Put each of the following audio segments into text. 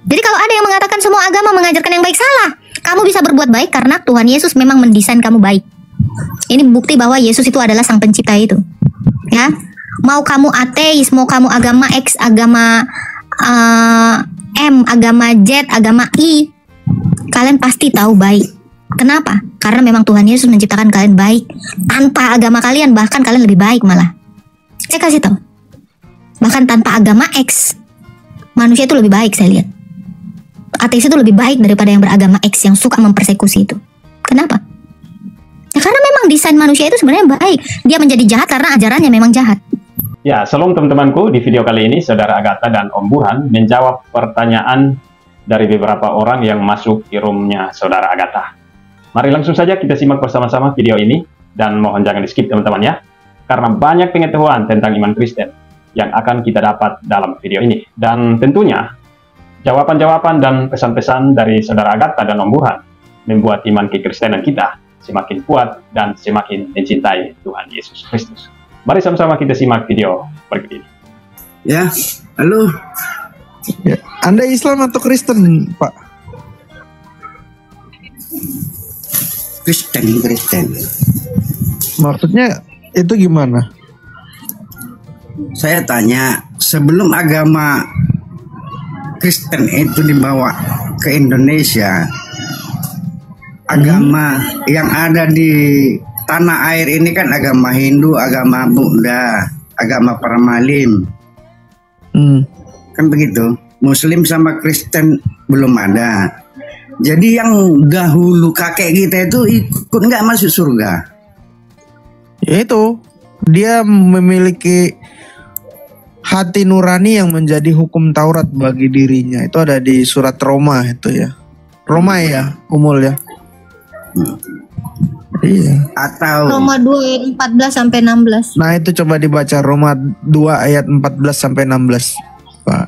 Jadi kalau ada yang mengatakan semua agama mengajarkan yang baik, salah. Kamu bisa berbuat baik karena Tuhan Yesus memang mendesain kamu baik. Ini bukti bahwa Yesus itu adalah sang pencipta itu. Ya, mau kamu ateis, mau kamu agama X, agama M, agama Z, agama I, kalian pasti tahu baik. Kenapa? Karena memang Tuhan Yesus menciptakan kalian baik. Tanpa agama kalian bahkan kalian lebih baik malah. Saya kasih tahu. Bahkan tanpa agama X, manusia itu lebih baik saya lihat. Ateis itu lebih baik daripada yang beragama X yang suka mempersekusi itu. Kenapa? Ya karena memang desain manusia itu sebenarnya baik. Dia menjadi jahat karena ajarannya memang jahat. Ya, shalom teman-temanku. Di video kali ini, Saudara Agatha dan Om Burhan menjawab pertanyaan dari beberapa orang yang masuk di roomnya Saudara Agatha. Mari langsung saja kita simak bersama-sama video ini. Dan mohon jangan di-skip teman-teman ya. Karena banyak pengetahuan tentang iman Kristen yang akan kita dapat dalam video ini. Dan tentunya, jawaban-jawaban dan pesan-pesan dari Saudara Agatha dan Om Burhan membuat iman kekristenan kita semakin kuat dan semakin mencintai Tuhan Yesus Kristus. Mari sama-sama kita simak video berikut ini. Ya, halo. Ya, Anda Islam atau Kristen, Pak? Kristen. Maksudnya itu gimana? Saya tanya, sebelum agama Kristen itu dibawa ke Indonesia, agama yang ada di tanah air ini kan agama Hindu, agama Buddha, agama Paramalim. Kan begitu. Muslim sama Kristen belum ada. Jadi yang dahulu kakek kita itu ikut nggak masuk surga? Ya itu, dia memiliki hati nurani yang menjadi hukum Taurat bagi dirinya. Itu ada di surat Roma itu ya. Roma ya, Umul ya. Iya. Atau Roma 2 ayat 14 sampai 16. Nah, itu coba dibaca Roma 2 ayat 14 sampai 16, Pak.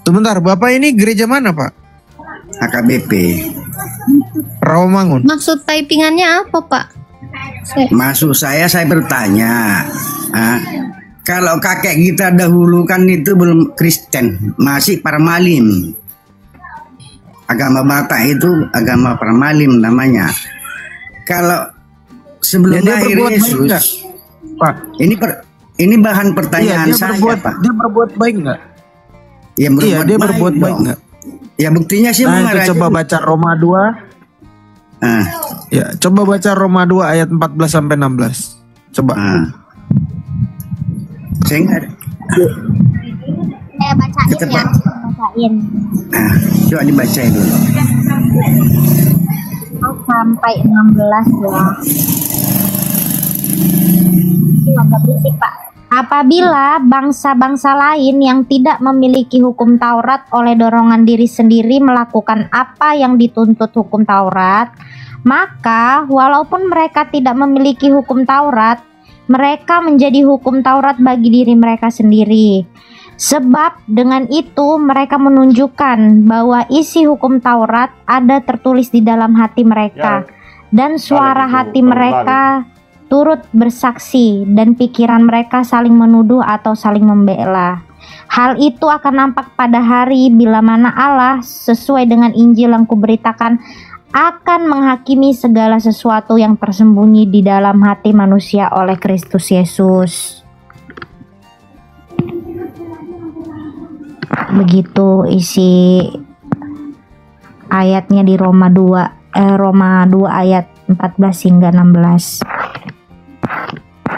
Sebentar, Bapak ini gereja mana, Pak? AKBP. Rawamangun. Maksud typingannya apa, Pak? Maksud saya bertanya, kalau kakek kita dahulu kan itu belum Kristen, masih Paramalim. Agama Batak itu agama Paramalim namanya. Kalau sebelum lahir Yesus, Pak, ini bahan pertanyaan saya, Pak. Dia berbuat baik nggak? Ya, Dia berbuat baik nggak? Ya buktinya sih. Nah, itu coba baca Roma 2. Ya, coba baca Roma 2 ayat 14 sampai 16. Coba. Saya nggak ada. Bacain ya, bacain. Coba dibacain dulu. Sampai 16 ya. Agak berisik, Pak. Apabila bangsa-bangsa lain yang tidak memiliki hukum Taurat oleh dorongan diri sendiri melakukan apa yang dituntut hukum Taurat, maka walaupun mereka tidak memiliki hukum Taurat, mereka menjadi hukum Taurat bagi diri mereka sendiri. Sebab dengan itu mereka menunjukkan bahwa isi hukum Taurat ada tertulis di dalam hati mereka, dan suara hati mereka turut bersaksi, dan pikiran mereka saling menuduh atau saling membela. Hal itu akan nampak pada hari bila mana Allah sesuai dengan Injil yang kuberitakan akan menghakimi segala sesuatu yang tersembunyi di dalam hati manusia oleh Kristus Yesus. Begitu isi ayatnya di Roma 2 ayat 14 hingga 16.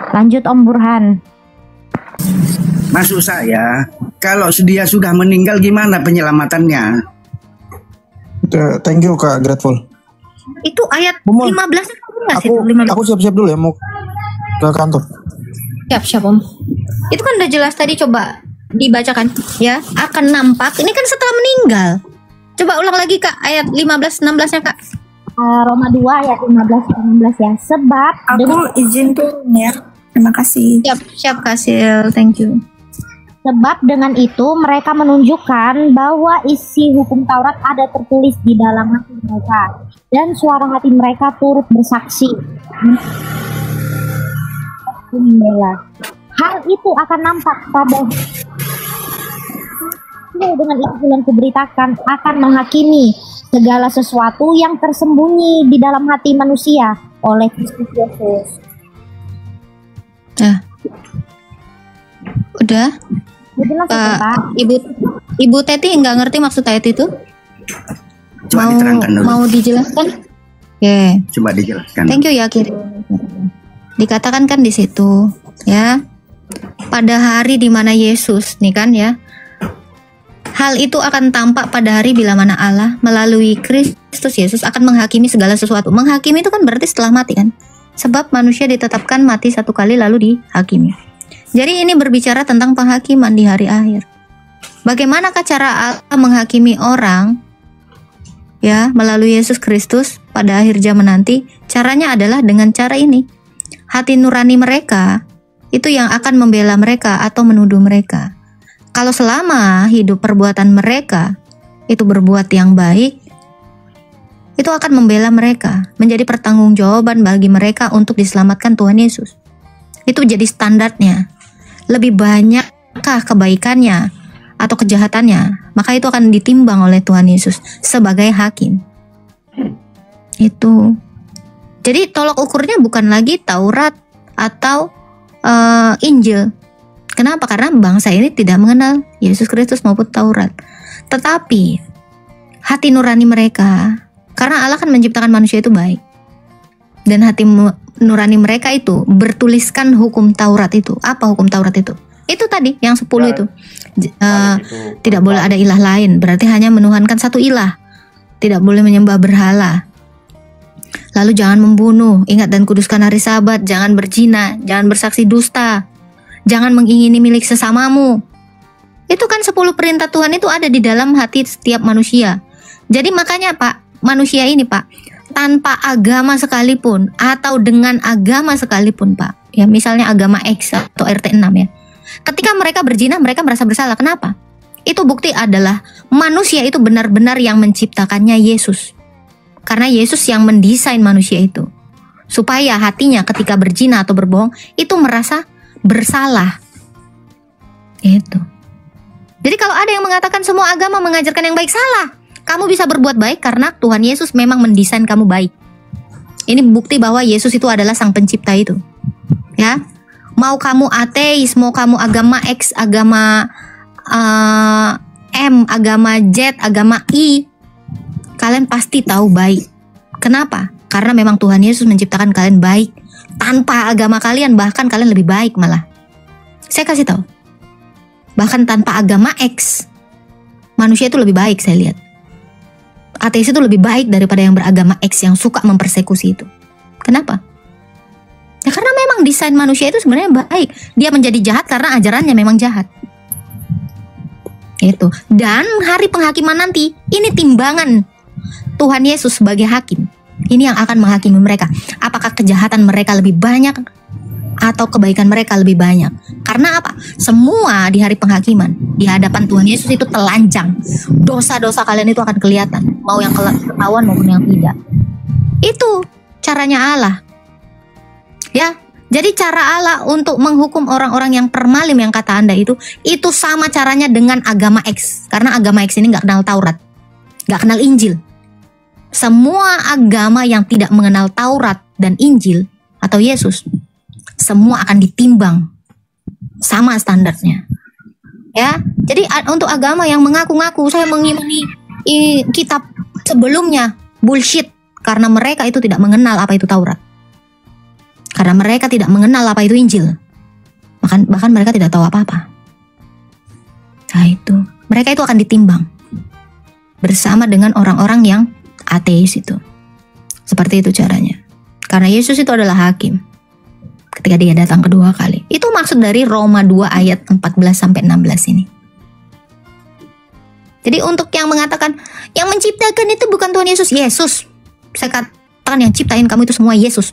Lanjut Om Burhan. Maksud saya, kalau dia sudah meninggal gimana penyelamatannya? Thank you Kak, grateful. Itu ayat 15 Aku siap-siap dulu ya, mau ke kantor. Siap Om. Itu kan udah jelas tadi, coba dibacakan ya. Akan nampak, ini kan setelah meninggal. Coba ulang lagi Kak, ayat 15-16 nya Kak. Roma 2 ayat 15-16 ya. Sebab aku izin tuh ya. Terima kasih. Siap Kasil, thank you. Sebab dengan itu mereka menunjukkan bahwa isi hukum Taurat ada tertulis di dalam hati mereka, dan suara hati mereka turut bersaksi. hal itu akan nampak pada dengan itu yang kuberitakan akan menghakimi segala sesuatu yang tersembunyi di dalam hati manusia oleh Kristus Yesus. Nah, udah. Pak, Ibu Teti nggak ngerti maksud ayat itu? Coba diterangkan dulu. Mau dijelaskan? Oke. Coba dijelaskan. Thank you ya Kiri. Dikatakan kan di situ ya, pada hari di mana Yesus nih kan ya, hal itu akan tampak pada hari bila mana Allah melalui Kristus Yesus akan menghakimi segala sesuatu. Menghakimi itu kan berarti setelah mati kan, sebab manusia ditetapkan mati satu kali lalu dihakimi. Jadi ini berbicara tentang penghakiman di hari akhir. Bagaimanakah cara Allah menghakimi orang ya melalui Yesus Kristus pada akhir zaman nanti? Caranya adalah dengan cara ini. Hati nurani mereka itu yang akan membela mereka atau menuduh mereka. Kalau selama hidup perbuatan mereka itu berbuat yang baik, itu akan membela mereka, menjadi pertanggungjawaban bagi mereka untuk diselamatkan Tuhan Yesus. Itu jadi standarnya. Lebih banyakkah kebaikannya atau kejahatannya, maka itu akan ditimbang oleh Tuhan Yesus sebagai hakim. Itu. Jadi tolak ukurnya bukan lagi Taurat atau Injil. Kenapa? Karena bangsa ini tidak mengenal Yesus Kristus maupun Taurat. Tetapi hati nurani mereka, karena Allah kan menciptakan manusia itu baik, dan hati nurani mereka itu bertuliskan hukum Taurat itu. Apa hukum Taurat itu? Itu tadi yang 10 itu. Tidak boleh ada ilah lain, berarti hanya menuhankan satu ilah. Tidak boleh menyembah berhala. Lalu jangan membunuh, ingat dan kuduskan hari Sabat, jangan berzina, jangan bersaksi dusta, jangan mengingini milik sesamamu. Itu kan 10 perintah Tuhan itu ada di dalam hati setiap manusia. Jadi makanya Pak, manusia ini Pak, tanpa agama sekalipun atau dengan agama sekalipun Pak, ya misalnya agama X atau RT 6 ya, ketika mereka berzina mereka merasa bersalah. Kenapa? Itu bukti adalah manusia itu benar-benar yang menciptakannya Yesus. Karena Yesus yang mendesain manusia itu supaya hatinya ketika berzina atau berbohong itu merasa bersalah. Itu. Jadi kalau ada yang mengatakan semua agama mengajarkan yang baik, salah. Kamu bisa berbuat baik karena Tuhan Yesus memang mendesain kamu baik. Ini bukti bahwa Yesus itu adalah sang pencipta itu. Ya. Mau kamu ateis, mau kamu agama X, agama M, agama Z, agama I, kalian pasti tahu baik. Kenapa? Karena memang Tuhan Yesus menciptakan kalian baik. Tanpa agama kalian bahkan kalian lebih baik malah. Saya kasih tahu. Bahkan tanpa agama X, manusia itu lebih baik saya lihat. Ateis itu lebih baik daripada yang beragama X yang suka mempersekusi itu. Kenapa? Ya karena memang desain manusia itu sebenarnya baik. Dia menjadi jahat karena ajarannya memang jahat. Itu. Dan hari penghakiman nanti, ini timbangan Tuhan Yesus sebagai hakim. Ini yang akan menghakimi mereka. Apakah kejahatan mereka lebih banyak atau kebaikan mereka lebih banyak? Karena apa? Semua di hari penghakiman di hadapan Tuhan Yesus itu telanjang. Dosa-dosa kalian itu akan kelihatan, mau yang ketahuan maupun yang tidak. Itu caranya Allah. Ya, jadi cara Allah untuk menghukum orang-orang yang permalim yang kata Anda itu sama caranya dengan agama X. Karena agama X ini nggak kenal Taurat, nggak kenal Injil. Semua agama yang tidak mengenal Taurat dan Injil atau Yesus, semua akan ditimbang sama standarnya. Ya, jadi untuk agama yang mengaku-ngaku saya mengimani kitab sebelumnya, bullshit, karena mereka itu tidak mengenal apa itu Taurat. Karena mereka tidak mengenal apa itu Injil. Bahkan mereka tidak tahu apa-apa. Nah itu, mereka itu akan ditimbang bersama dengan orang-orang yang ateis itu. Seperti itu caranya. Karena Yesus itu adalah hakim ketika dia datang kedua kali. Itu maksud dari Roma 2 ayat 14-16 ini. Jadi untuk yang mengatakan yang menciptakan itu bukan Tuhan Yesus. Yesus. Saya katakan yang ciptain kamu itu semua Yesus.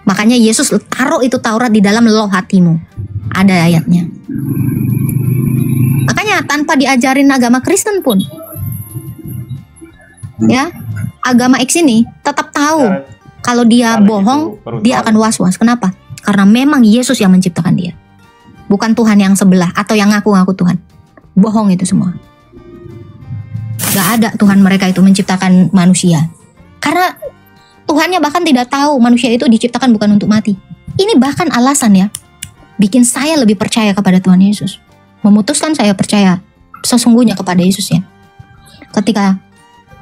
Makanya Yesus taruh itu Taurat di dalam loh hatimu. Ada ayatnya. Makanya tanpa diajarin agama Kristen pun, ya, agama X ini tetap tahu kalau dia bohong, dia akan was-was. Kenapa? Karena memang Yesus yang menciptakan dia. bukan Tuhan yang sebelah atau yang ngaku-ngaku Tuhan. Bohong itu semua. Gak ada Tuhan mereka itu menciptakan manusia. Karena Tuhannya bahkan tidak tahu manusia itu diciptakan bukan untuk mati. Ini bahkan alasan ya, bikin saya lebih percaya kepada Tuhan Yesus. Memutuskan saya percaya sesungguhnya kepada Yesus ya. Ketika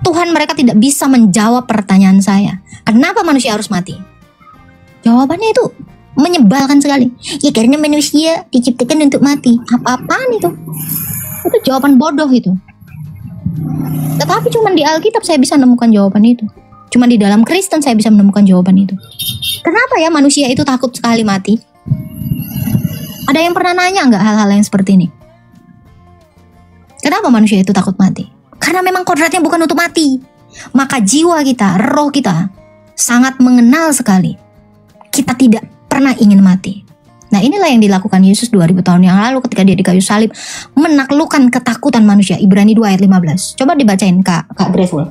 Tuhan mereka tidak bisa menjawab pertanyaan saya, kenapa manusia harus mati? Jawabannya itu menyebalkan sekali. Ya karena manusia diciptakan untuk mati. Apa-apaan itu? Itu jawaban bodoh itu. Tetapi cuma di Alkitab saya bisa menemukan jawaban itu. Cuma di dalam Kristen saya bisa menemukan jawaban itu. Kenapa ya manusia itu takut sekali mati? Ada yang pernah nanya nggak hal-hal yang seperti ini? Kenapa manusia itu takut mati? Karena memang kodratnya bukan untuk mati. Maka jiwa kita, roh kita sangat mengenal sekali. Kita tidak pernah ingin mati. Nah inilah yang dilakukan Yesus 2000 tahun yang lalu ketika dia di kayu salib. Menaklukkan ketakutan manusia. Ibrani 2 ayat 15. Coba dibacain Kak Graceful.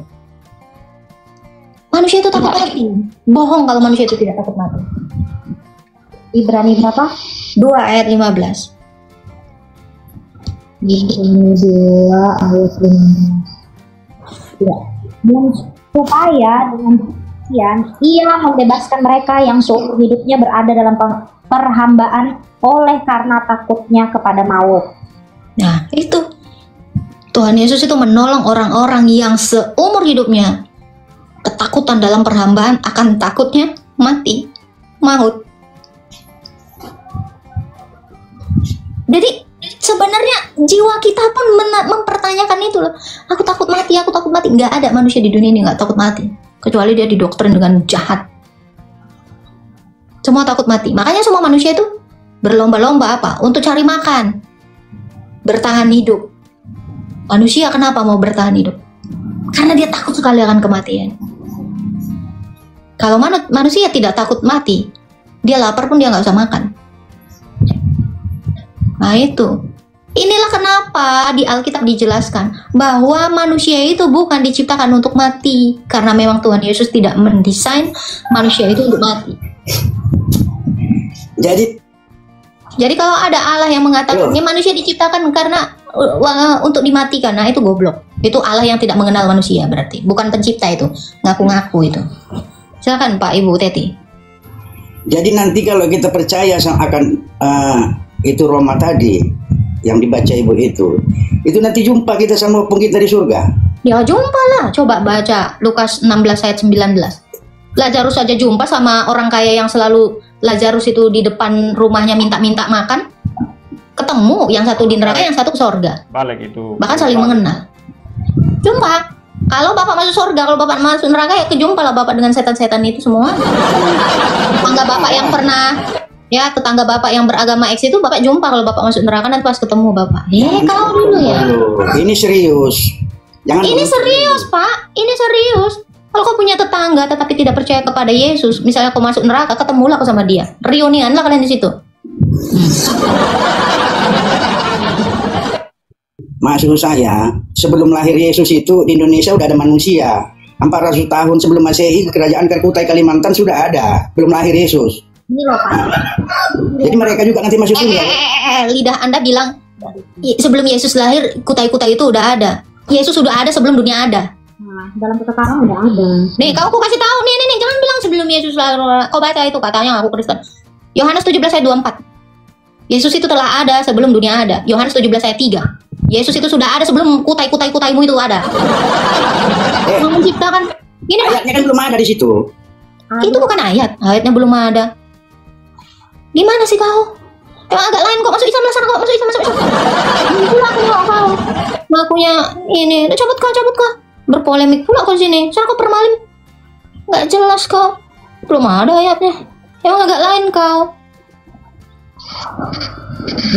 Manusia itu takut mati. Bohong kalau manusia itu tidak takut mati. Ibrani berapa? 2 ayat 15. Ibrani 2 ayat 15. Ya. Dan supaya dengan demikian ia membebaskan mereka yang seumur hidupnya berada dalam perhambaan oleh karena takutnya kepada maut. Nah itu Tuhan Yesus itu menolong orang-orang yang seumur hidupnya ketakutan dalam perhambaan akan takutnya mati, maut. Jadi sebenarnya jiwa kita pun mempertanyakan itu loh. Aku takut mati, aku takut mati. Nggak ada manusia di dunia ini nggak takut mati, kecuali dia didoktrin dengan jahat. Semua takut mati. Makanya semua manusia itu berlomba-lomba apa? Untuk cari makan, bertahan hidup. Manusia kenapa mau bertahan hidup? Karena dia takut sekali akan kematian. Kalau manusia tidak takut mati, dia lapar pun dia nggak usah makan. Nah itu, inilah kenapa di Alkitab dijelaskan bahwa manusia itu bukan diciptakan untuk mati, karena memang Tuhan Yesus tidak mendesain manusia itu untuk mati. Jadi kalau ada Allah yang mengatakan ini manusia diciptakan karena untuk dimatikan, nah itu goblok. Itu Allah yang tidak mengenal manusia berarti, bukan pencipta itu, ngaku-ngaku itu. Silakan Pak Ibu Teti. Jadi nanti kalau kita percaya akan itu Roma tadi yang dibaca Ibu itu nanti jumpa kita sama kita di surga. Ya jumpa lah, coba baca Lukas 16 ayat 19. Lazarus saja jumpa sama orang kaya yang selalu Lazarus itu di depan rumahnya minta-minta makan. Ketemu, yang satu di neraka, yang satu ke surga. Balik itu. Bahkan saling mengenal. Jumpa. Kalau Bapak masuk surga, kalau Bapak masuk neraka ya kejumpa lah Bapak dengan setan-setan itu semua. Tetangga Bapak yang pernah tetangga Bapak yang beragama X itu Bapak jumpa kalau Bapak masuk neraka nanti pas ketemu Bapak. Kau dulu ya. Ini serius. Ini serius Pak, ini serius. Kalau kau punya tetangga tetapi tidak percaya kepada Yesus, misalnya kau masuk neraka, ketemulah kau sama dia. Reunian lah kalian di situ. Maksud saya, sebelum lahir Yesus itu di Indonesia udah ada manusia. 400 tahun sebelum Masehi, kerajaan Kutai Kalimantan sudah ada, belum lahir Yesus. Ini loh Pak. Jadi mereka juga nanti masuk surga. Lidah Anda bilang sebelum Yesus lahir Kutai-Kutai itu udah ada. Yesus sudah ada sebelum dunia ada. Nah, dalam sekarang udah ada. Nih, kau kasih tahu nih, jangan bilang sebelum Yesus lahir. Kau baca itu katanya aku Kristen. Yohanes 17 ayat 24. Yesus itu telah ada sebelum dunia ada. Yohanes 17 ayat 3. Yesus itu sudah ada sebelum kutai-kutaimu itu ada. Yang menciptakan ini ayatnya kan belum ada di situ. Itu bukan ayat, ayatnya belum ada. Gimana sih kau? Emang agak lain kok, masuk Islam lah sana kok, masuk Islam. Pula aku kau. Ngakunya ini, cabut kau. Berpolemik pula kau sini. Sana kau permalim. Nggak jelas kau. Belum ada ayatnya. Emang agak lain kau.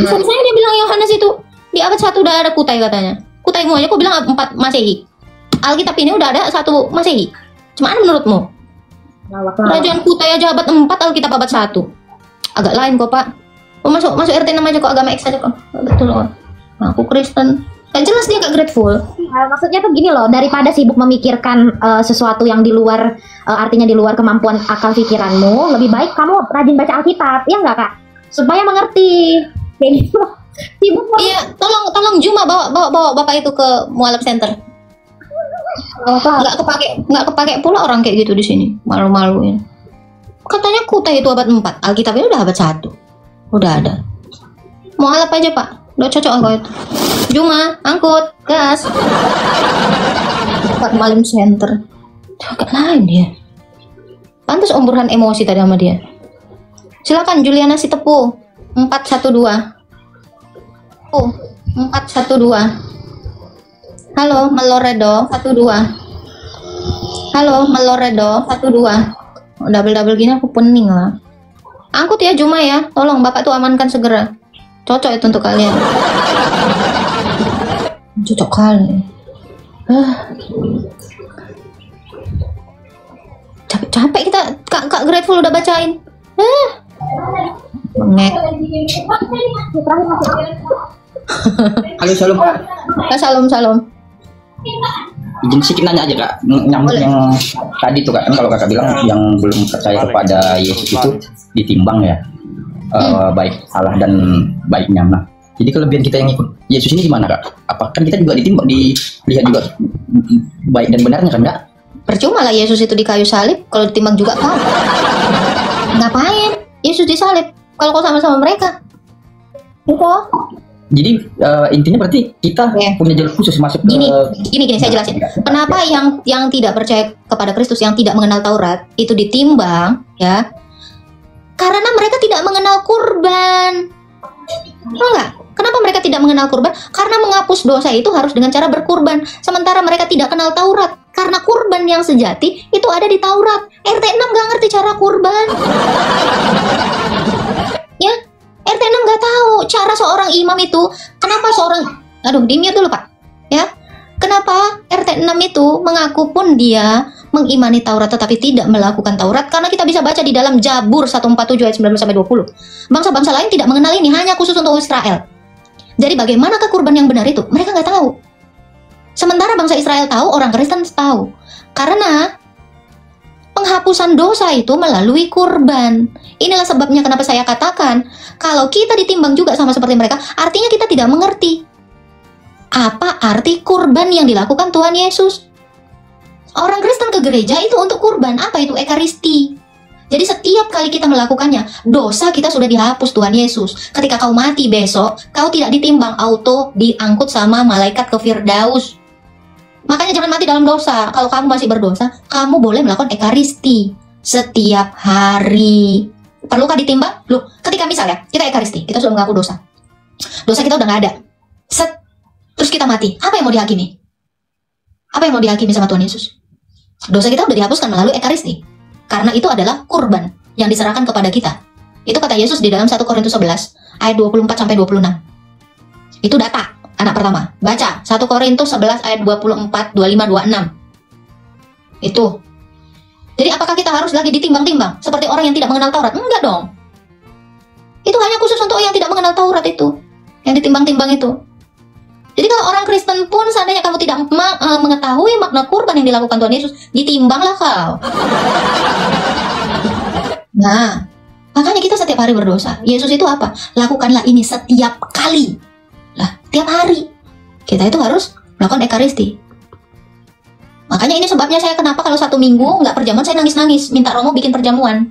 Saya dia bilang Yohanes itu di abad 1 udah ada kutai katanya. Kutaimu aja kau bilang 4 Masehi. Alkitab ini udah ada 1 Masehi. Gimana menurutmu? Kerajaan Kutai aja abad 4, Alkitab abad 1. Agak lain kok Pak. Masuk RT namanya kok agama X aja kok. Betul kok. Aku Kristen. Yang jelas dia gak grateful. Maksudnya tuh gini loh, daripada sibuk memikirkan sesuatu yang di luar artinya di luar kemampuan akal pikiranmu, lebih baik kamu rajin baca Alkitab, ya nggak Kak? Supaya mengerti. Sibuk banget. Iya, tolong Juma bawa bapak itu ke Mualaf Center. Nggak kepake pula orang kayak gitu di sini. Malu-maluin. Katanya Kutai itu abad 4, Alkitabnya udah abad 1. Udah ada. Mualaf aja Pak, udah cocok kalau itu. Juma, angkut, gas. Pak Mualaf Center. Agak lain dia. Pantas Om Burhan emosi tadi sama dia. Silakan Juliana si Tepu 412. 412. Halo Meloredo 12. Halo Meloredo 12. Double gini aku pening lah. Angkut ya Juma ya. Tolong Bapak tuh amankan segera. Cocok itu untuk kalian. Cocok kali. Capek kita. Kak Grateful udah bacain. Bengek. Halo, Shalom Kak. Salam. Izin sedikit nanya aja Kak, nyambung yang tadi tuh Kak, kan kalau Kakak bilang yang belum percaya kepada Yesus itu ditimbang ya, baik salah dan baiknya. Nah, jadi kelebihan kita yang ikut Yesus ini gimana Kak? Apakah kita juga ditimbang, dilihat juga baik dan benarnya kan Kak? Percuma lah Yesus itu di kayu salib, kalau ditimbang juga kau. Ngapain Yesus disalib kalau kau sama-sama mereka? Itu. Jadi intinya berarti kita punya jalur khusus masuk ke... Gini saya jelasin. Kenapa yang tidak percaya kepada Kristus, yang tidak mengenal Taurat itu ditimbang ya? Karena mereka tidak mengenal kurban. Enggak? Kenapa mereka tidak mengenal kurban? Karena menghapus dosa itu harus dengan cara berkurban. Sementara mereka tidak kenal Taurat. Karena kurban yang sejati itu ada di Taurat. RT 6 gak ngerti cara kurban. Ya? RT 6 nggak tahu cara seorang imam itu. Kenapa seorang... Aduh, di-mute dulu Pak. Ya. Kenapa RT 6 itu mengaku pun dia mengimani Taurat tetapi tidak melakukan Taurat? Karena kita bisa baca di dalam Jabur 147 ayat 19-20. Bangsa-bangsa lain tidak mengenal ini, hanya khusus untuk Israel. Jadi bagaimanakah kurban yang benar itu? Mereka nggak tahu. Sementara bangsa Israel tahu, orang Kristen tahu. Karena penghapusan dosa itu melalui kurban. Inilah sebabnya kenapa saya katakan, kalau kita ditimbang juga sama seperti mereka, artinya kita tidak mengerti apa arti kurban yang dilakukan Tuhan Yesus. Orang Kristen ke gereja itu untuk kurban. Apa itu? Ekaristi. Jadi setiap kali kita melakukannya, dosa kita sudah dihapus Tuhan Yesus. Ketika kau mati besok, kau tidak ditimbang, auto diangkut sama malaikat ke Firdaus. Makanya jangan mati dalam dosa. Kalau kamu masih berdosa, kamu boleh melakukan ekaristi setiap hari. Perlukah ditimbang? Loh, ketika misalnya kita ekaristi, kita sudah mengaku dosa. Dosa kita udah nggak ada. Set. Terus kita mati. Apa yang mau dihakimi? Apa yang mau dihakimi sama Tuhan Yesus? Dosa kita udah dihapuskan melalui ekaristi. Karena itu adalah kurban yang diserahkan kepada kita. Itu kata Yesus di dalam 1 Korintus 11 ayat 24-26. Itu data. Anak pertama, baca 1 Korintus 11 ayat 24, 25, 26. Itu. Jadi apakah kita harus lagi ditimbang-timbang seperti orang yang tidak mengenal Taurat? Enggak dong. Itu hanya khusus untuk yang tidak mengenal Taurat itu, yang ditimbang-timbang itu. Jadi kalau orang Kristen pun seandainya kamu tidak mengetahui makna kurban yang dilakukan Tuhan Yesus, ditimbanglah kau. Nah, makanya kita setiap hari berdosa. Yesus itu apa? Lakukanlah ini setiap kali. Lah, tiap hari kita itu harus melakukan ekaristi. Makanya ini sebabnya saya kenapa kalau 1 minggu nggak perjamuan saya nangis-nangis, minta Romo bikin perjamuan.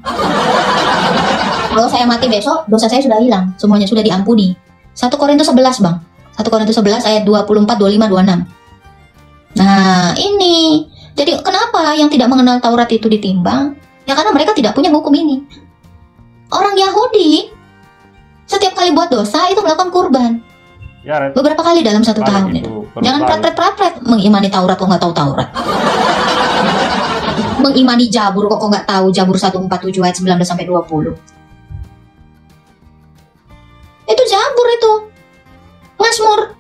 Kalau saya mati besok, dosa saya sudah hilang, semuanya sudah diampuni. 1 Korintus 11 bang, 1 Korintus 11 ayat 24, 25, 26. Nah ini, jadi kenapa yang tidak mengenal Taurat itu ditimbang? Ya karena mereka tidak punya hukum ini. Orang Yahudi setiap kali buat dosa itu melakukan kurban. Ya, beberapa kali dalam 1 tahun. Jangan prapret mengimani Taurat kok nggak tahu Taurat. Mengimani Jabur kok nggak tahu Jabur 147 ayat 19-20. Itu Jabur itu. Mazmur.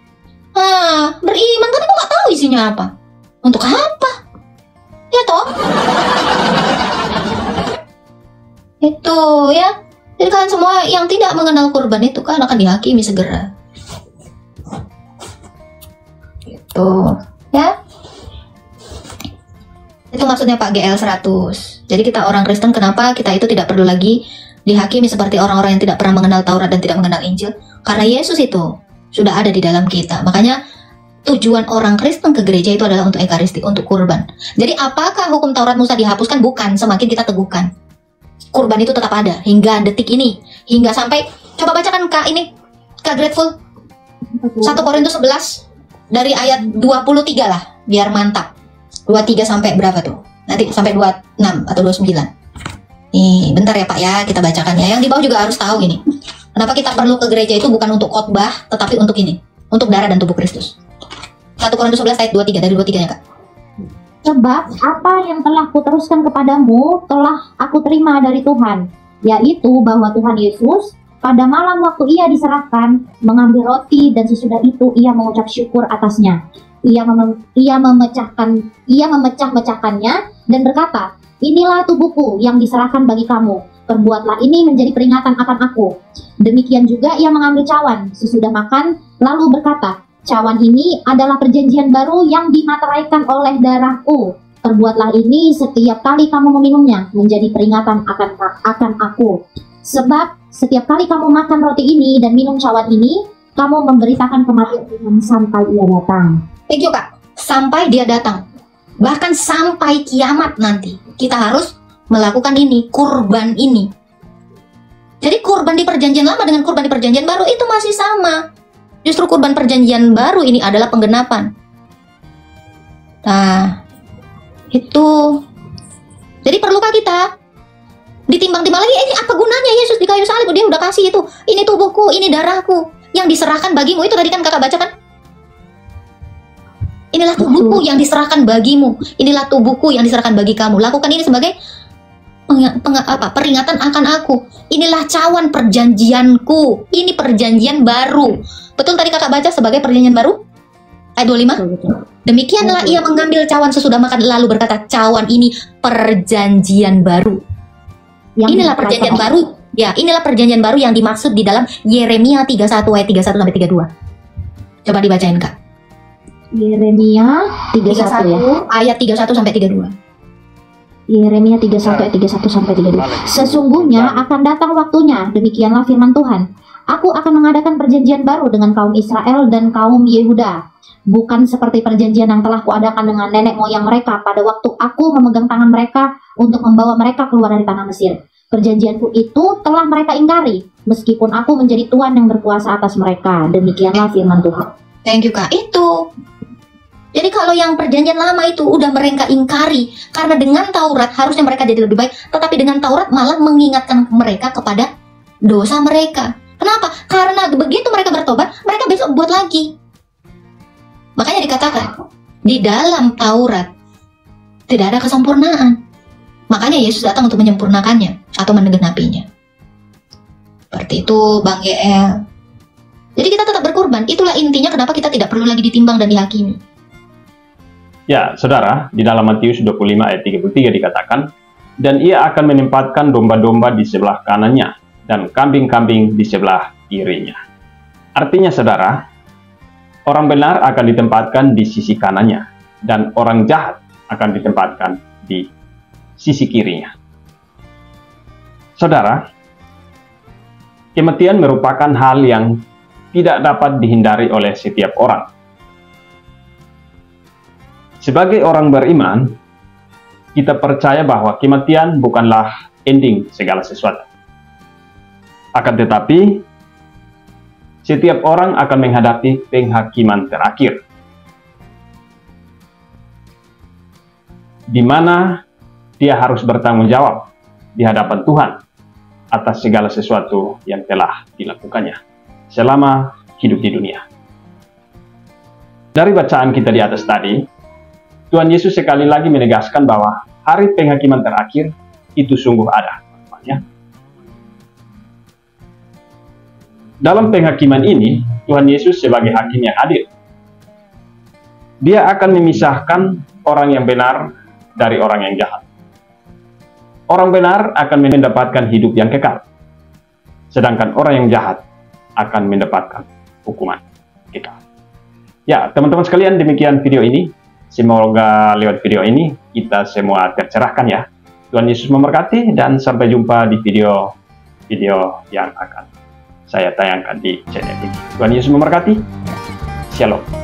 Beriman tapi kok nggak tahu isinya apa. Untuk apa? Ya toh? Itu ya. Jadi kalian semua yang tidak mengenal kurban itu kan akan dihakimi segera. Tuh, ya. Itu maksudnya Pak GL 100. Jadi kita orang Kristen kenapa kita itu tidak perlu lagi dihakimi seperti orang-orang yang tidak pernah mengenal Taurat dan tidak mengenal Injil? Karena Yesus itu sudah ada di dalam kita. Makanya tujuan orang Kristen ke gereja itu adalah untuk ekaristi, untuk kurban. Jadi apakah hukum Taurat Musa dihapuskan? Bukan, semakin kita teguhkan. Kurban itu tetap ada hingga detik ini. Hingga sampai, coba bacakan Kak ini, Kak Grateful. 1 Korintus 11 dari ayat 23 lah, biar mantap. 23 sampai berapa tuh? Nanti sampai 26 atau 29. Nih, bentar ya Pak ya, kita bacakan ya. Yang di bawah juga harus tahu ini. Kenapa kita perlu ke gereja itu bukan untuk khotbah, tetapi untuk ini, untuk darah dan tubuh Kristus. 1 Korintus 11 ayat 23, dari 23 ya Kak. Sebab apa yang telah kuteruskan kepadamu telah aku terima dari Tuhan, yaitu bahwa Tuhan Yesus pada malam waktu ia diserahkan mengambil roti dan sesudah itu ia mengucap syukur atasnya. Ia memecah-mecahkannya dan berkata, inilah tubuhku yang diserahkan bagi kamu. Perbuatlah ini menjadi peringatan akan aku. Demikian juga ia mengambil cawan sesudah makan, lalu berkata, cawan ini adalah perjanjian baru yang dimateraikan oleh darahku. Perbuatlah ini setiap kali kamu meminumnya menjadi peringatan akan aku. Sebab setiap kali kamu makan roti ini dan minum cawan ini, kamu memberitakan kematian Tuhan sampai ia datang. Thank you Kak. Sampai dia datang. Bahkan sampai kiamat nanti, kita harus melakukan ini, kurban ini. Jadi kurban di perjanjian lama dengan kurban di perjanjian baru itu masih sama. Justru kurban perjanjian baru ini adalah penggenapan. Nah, itu. Jadi perlukah kita ditimbang-timbang lagi, ini apa gunanya Yesus di kayu salib? Dia udah kasih itu. Ini tubuhku, ini darahku yang diserahkan bagimu. Itu tadi kan Kakak baca kan? Inilah tubuhku yang diserahkan bagimu. Inilah tubuhku yang diserahkan bagi kamu. Lakukan ini sebagai peringatan akan aku. Inilah cawan perjanjianku. Ini perjanjian baru. Betul tadi Kakak baca sebagai perjanjian baru? Ayat 25. Demikianlah ia mengambil cawan sesudah makan lalu berkata, cawan ini perjanjian baru. Inilah perjanjian baru. Ya, inilah perjanjian baru yang dimaksud di dalam Yeremia 31 ayat 31 sampai 32. Coba dibacain Kak. Yeremia 31 ya. Ayat 31 sampai 32. Yeremia 31 ayat 31 sampai 32. Sesungguhnya akan datang waktunya, demikianlah firman Tuhan. Aku akan mengadakan perjanjian baru dengan kaum Israel dan kaum Yehuda. Bukan seperti perjanjian yang telah kuadakan dengan nenek moyang mereka pada waktu aku memegang tangan mereka untuk membawa mereka keluar dari tanah Mesir. Perjanjianku itu telah mereka ingkari, meskipun aku menjadi Tuhan yang berkuasa atas mereka. Demikianlah firman Tuhan. Thank you Kak. Itu. Jadi kalau yang perjanjian lama itu udah mereka ingkari, karena dengan Taurat harusnya mereka jadi lebih baik, tetapi dengan Taurat malah mengingatkan mereka kepada dosa mereka. Kenapa? Karena begitu mereka bertobat, mereka besok buat lagi. Makanya dikatakan, di dalam Taurat tidak ada kesempurnaan. Makanya Yesus datang untuk menyempurnakannya atau menggenapinya. Seperti itu Bang GL. Jadi kita tetap berkorban. Itulah intinya kenapa kita tidak perlu lagi ditimbang dan dihakimi. Ya, saudara, di dalam Matius 25 ayat 33 dikatakan, dan ia akan menempatkan domba-domba di sebelah kanannya, dan kambing-kambing di sebelah kirinya. Artinya, saudara, orang benar akan ditempatkan di sisi kanannya, dan orang jahat akan ditempatkan di sisi kirinya. Saudara, kematian merupakan hal yang tidak dapat dihindari oleh setiap orang. Sebagai orang beriman, kita percaya bahwa kematian bukanlah ending segala sesuatu. Akan tetapi, setiap orang akan menghadapi penghakiman terakhir, di mana dia harus bertanggung jawab di hadapan Tuhan atas segala sesuatu yang telah dilakukannya selama hidup di dunia. Dari bacaan kita di atas tadi, Tuhan Yesus sekali lagi menegaskan bahwa hari penghakiman terakhir itu sungguh ada. Dalam penghakiman ini, Tuhan Yesus sebagai hakim yang adil. Dia akan memisahkan orang yang benar dari orang yang jahat. Orang benar akan mendapatkan hidup yang kekal, sedangkan orang yang jahat akan mendapatkan hukuman kekal. Ya, teman-teman sekalian, demikian video ini. Semoga lewat video ini kita semua tercerahkan ya. Tuhan Yesus memberkati dan sampai jumpa di video yang akan saya tayangkan di channel ini. Tuhan Yesus memberkati. Shalom.